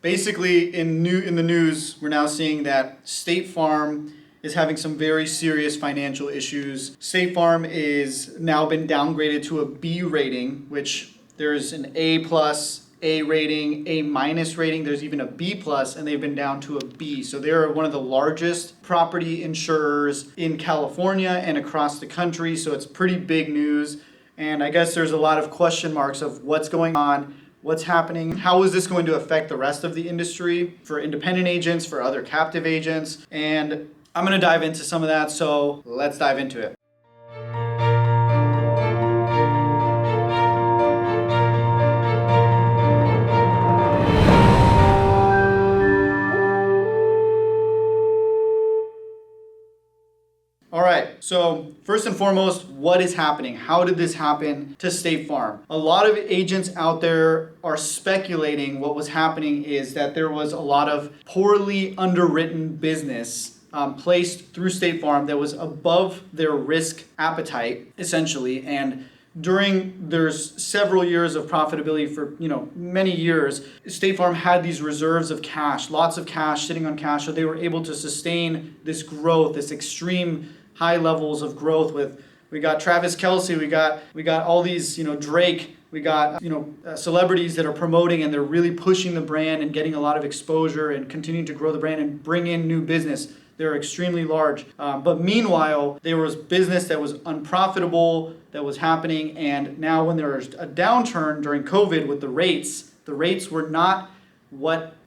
Basically, in the news, we're now seeing that State Farm is having some very serious financial issues. State Farm is now been downgraded to a B rating, which there's an A plus, A rating, A minus rating. There's even a B plus, and they've been down to a B. So they're one of the largest property insurers in California and across the country. So it's pretty big news. And I guess there's a lot of question marks of what's going on, what's happening, how is this going to affect the rest of the industry for independent agents, for other captive agents, and I'm going to dive into some of that, so let's dive into it. All right, so first and foremost, what is happening? How did this happen to State Farm? A lot of agents out there are speculating what was happening is that there was a lot of poorly underwritten business placed through State Farm that was above their risk appetite, essentially, and there's several years of profitability for many years. State Farm had these reserves of cash, lots of cash sitting on cash, so they were able to sustain this growth, this extreme high levels of growth. We got Travis Kelce, we got all these Drake, we got celebrities that are promoting and they're really pushing the brand and getting a lot of exposure and continuing to grow the brand and bring in new business. They're extremely large. But meanwhile, there was business that was unprofitable that was happening. And now when there was a downturn during COVID with the rates were not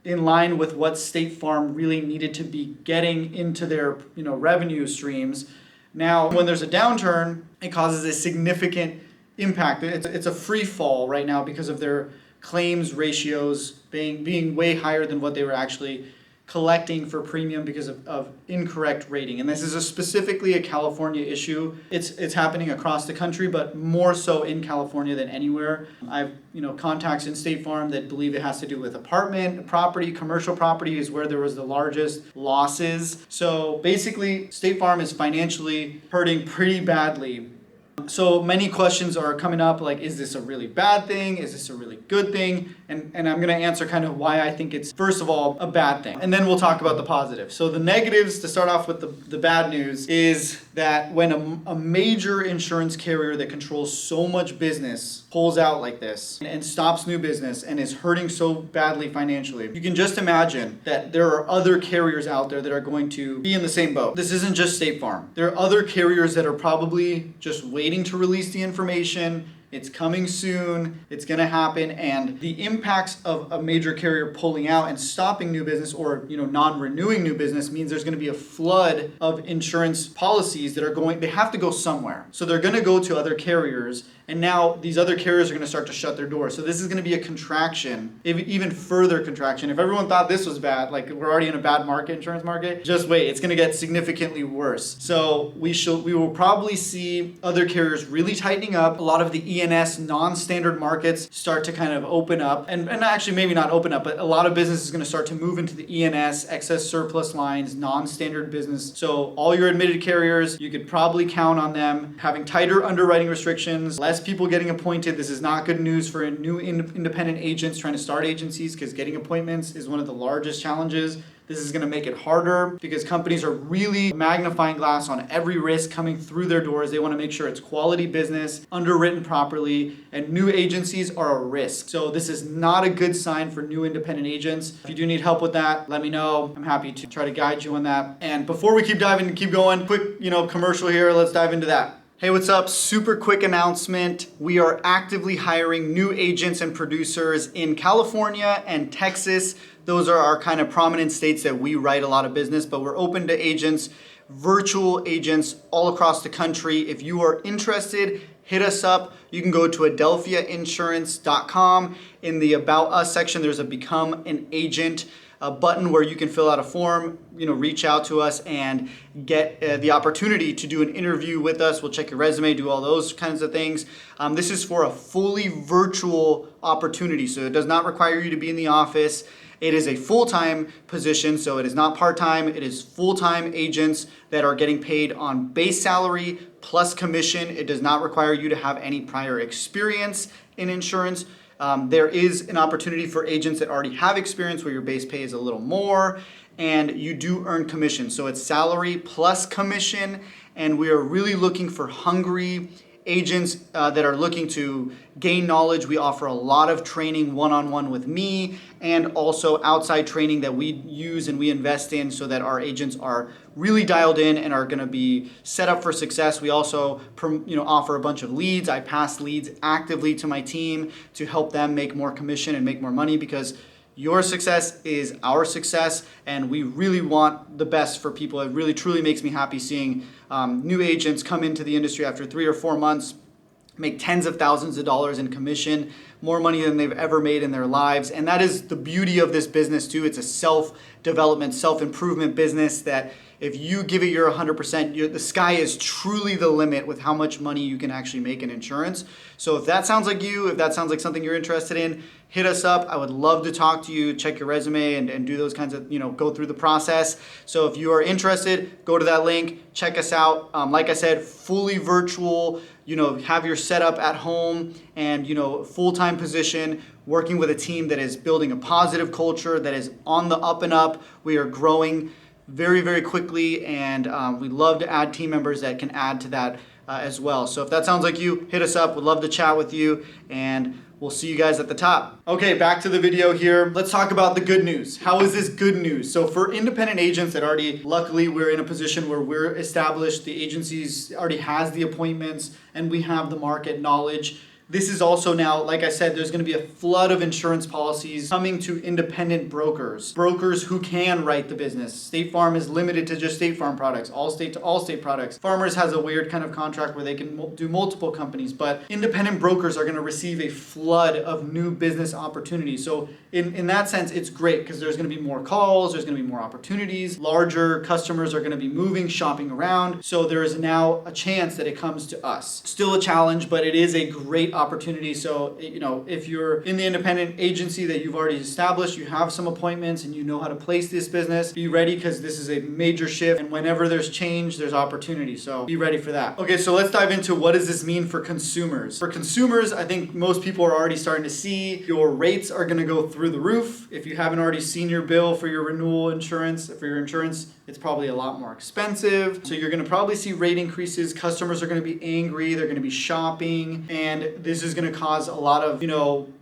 in line with what State Farm really needed to be getting into their revenue streams. Now, when there's a downturn, it causes a significant impact. It's a free fall right now because of their claims ratios being way higher than what they were actually collecting for premium because of incorrect rating. And this is specifically a California issue. It's happening across the country, but more so in California than anywhere. I've contacts in State Farm that believe it has to do with apartment property, commercial property is where there was the largest losses. So basically, State Farm is financially hurting pretty badly. So many questions are coming up, like, is this a really bad thing? Is this a really good thing? And I'm going to answer kind of why I think it's, first of all, a bad thing. And then we'll talk about the positives. So the negatives, to start off with the bad news, is that when a major insurance carrier that controls so much business pulls out like this and stops new business and is hurting so badly financially, you can just imagine that there are other carriers out there that are going to be in the same boat. This isn't just State Farm. There are other carriers that are probably just waiting to release the information. It's coming soon, it's gonna happen, and the impacts of a major carrier pulling out and stopping new business or non-renewing new business means there's gonna be a flood of insurance policies that they have to go somewhere. So they're gonna go to other carriers, and now these other carriers are gonna start to shut their doors. So this is gonna be a contraction, even further contraction. If everyone thought this was bad, like we're already in a bad insurance market, just wait, it's gonna get significantly worse. So we will probably see other carriers really tightening up. A lot of the E&S non-standard markets start to kind of open up, and actually maybe not open up, but a lot of business is going to start to move into the E&S, excess surplus lines, non-standard business. So all your admitted carriers, you could probably count on them having tighter underwriting restrictions, less people getting appointed. This is not good news for new independent agents trying to start agencies because getting appointments is one of the largest challenges. This is going to make it harder because companies are really magnifying glass on every risk coming through their doors. They want to make sure it's quality business, underwritten properly, and new agencies are a risk. So this is not a good sign for new independent agents. If you do need help with that, let me know. I'm happy to try to guide you on that. And before we keep going, quick, commercial here. Let's dive into that. Hey, what's up? Super quick announcement. We are actively hiring new agents and producers in California and Texas. Those are our kind of prominent states that we write a lot of business, but we're open to agents, virtual agents all across the country. If you are interested, hit us up. You can go to adelphiainsurance.com. In the About Us section, there's a Become an Agent button where you can fill out a form, reach out to us and get the opportunity to do an interview with us. We'll check your resume, do all those kinds of things. This is for a fully virtual opportunity, so it does not require you to be in the office. It is a full-time position, so it is not part-time. It is full-time agents that are getting paid on base salary plus commission. It does not require you to have any prior experience in insurance. There is an opportunity for agents that already have experience where your base pay is a little more and you do earn commission. So it's salary plus commission, and we are really looking for hungry agents that are looking to gain knowledge. We offer a lot of training one-on-one with me, and also outside training that we use and we invest in so that our agents are really dialed in and are going to be set up for success. We also offer a bunch of leads. I pass leads actively to my team to help them make more commission and make more money, because your success is our success, and we really want the best for people. It really truly makes me happy seeing new agents come into the industry after 3 or 4 months, make tens of thousands of dollars in commission, more money than they've ever made in their lives. And that is the beauty of this business too. It's a self-development, self-improvement business that if you give it your 100%, the sky is truly the limit with how much money you can actually make in insurance. So if that sounds like you, if that sounds like something you're interested in, hit us up. I would love to talk to you, check your resume and do those kinds of, go through the process. So if you are interested, go to that link, check us out. Like I said, fully virtual, have your setup at home, and, full-time position, working with a team that is building a positive culture, that is on the up and up. We are growing very, very quickly, and we love to add team members that can add to that as well. So if that sounds like you, hit us up. We'd love to chat with you, and we'll see you guys at the top. Okay, back to the video here. Let's talk about the good news. How is this good news? So for independent agents that already, luckily we're in a position where we're established, the agencies already has the appointments, and we have the market knowledge. This is also now, like I said, there's going to be a flood of insurance policies coming to independent brokers who can write the business. State Farm is limited to just State Farm products, Allstate to Allstate products. Farmers has a weird kind of contract where they can do multiple companies, but independent brokers are going to receive a flood of new business opportunities. So in that sense, it's great because there's going to be more calls, there's going to be more opportunities, larger customers are going to be moving, shopping around. So there is now a chance that it comes to us. Still a challenge, but it is a great opportunity. So, if you're in the independent agency that you've already established, you have some appointments and you know how to place this business, be ready, because this is a major shift, and whenever there's change, there's opportunity. So be ready for that. Okay, so let's dive into what does this mean for consumers. For consumers, I think most people are already starting to see your rates are going to go through the roof. If you haven't already seen your bill for your renewal insurance, it's probably a lot more expensive. So you're going to probably see rate increases. Customers are going to be angry. They're going to be shopping, and this is going to cause a lot of,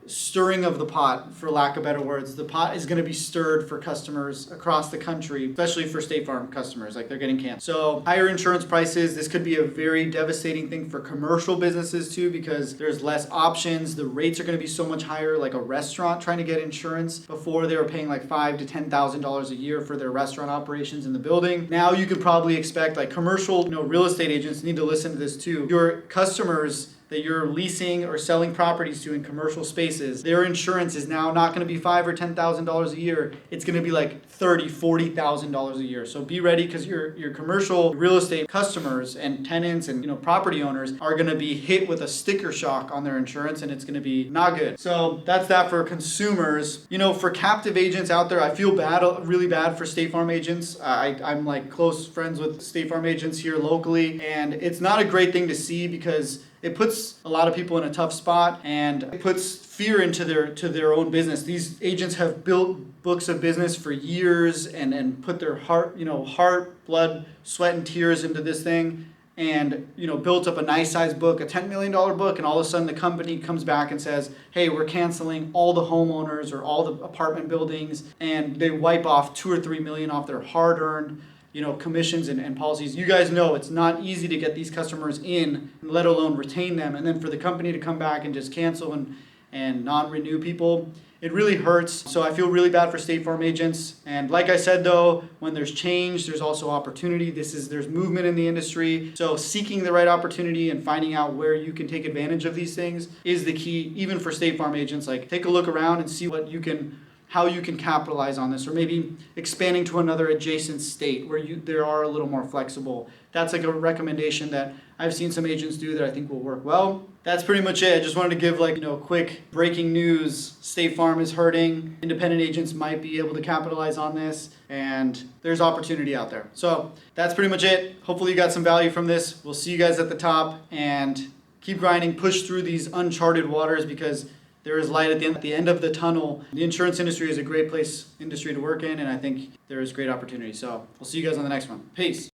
stirring of the pot, for lack of better words. The pot is going to be stirred for customers across the country, especially for State Farm customers, like they're getting canceled. So higher insurance prices, this could be a very devastating thing for commercial businesses too, because there's less options. The rates are going to be so much higher, like a restaurant trying to get insurance. Before they were paying like $5,000 to $10,000 a year for their restaurant operations in the building. Now you could probably expect, like commercial, real estate agents need to listen to this too. Your customers that you're leasing or selling properties to in commercial spaces, their insurance is now not going to be $5,000 or $10,000 a year. It's going to be like $30,000, $40,000 a year. So be ready, because your commercial real estate customers and tenants and property owners are going to be hit with a sticker shock on their insurance, and it's going to be not good. So that's that for consumers. For captive agents out there, I feel really bad for State Farm agents. I'm like close friends with State Farm agents here locally, and it's not a great thing to see, because it puts a lot of people in a tough spot, and it puts fear into their own business. These agents have built books of business for years and put their heart, blood, sweat, and tears into this thing, and built up a nice sized book, a $10 million book, and all of a sudden the company comes back and says, hey, we're canceling all the homeowners or all the apartment buildings, and they wipe off $2 or $3 million off their hard-earned commissions and policies. You guys know it's not easy to get these customers in, let alone retain them. And then for the company to come back and just cancel and not renew people, it really hurts. So I feel really bad for State Farm agents. And like I said though, when there's change, there's also opportunity. There's movement in the industry. So seeking the right opportunity and finding out where you can take advantage of these things is the key, even for State Farm agents. Like, take a look around and see how you can capitalize on this, or maybe expanding to another adjacent state where they are a little more flexible. That's like a recommendation that I've seen some agents do that I think will work well. That's pretty much it. I just wanted to give quick breaking news. State Farm is hurting. Independent agents might be able to capitalize on this, and there's opportunity out there. So that's pretty much it. Hopefully you got some value from this. We'll see you guys at the top, and keep grinding, push through these uncharted waters, because there is light at the end of the tunnel. The insurance industry is a great industry to work in, and I think there is great opportunity. So we'll see you guys on the next one. Peace.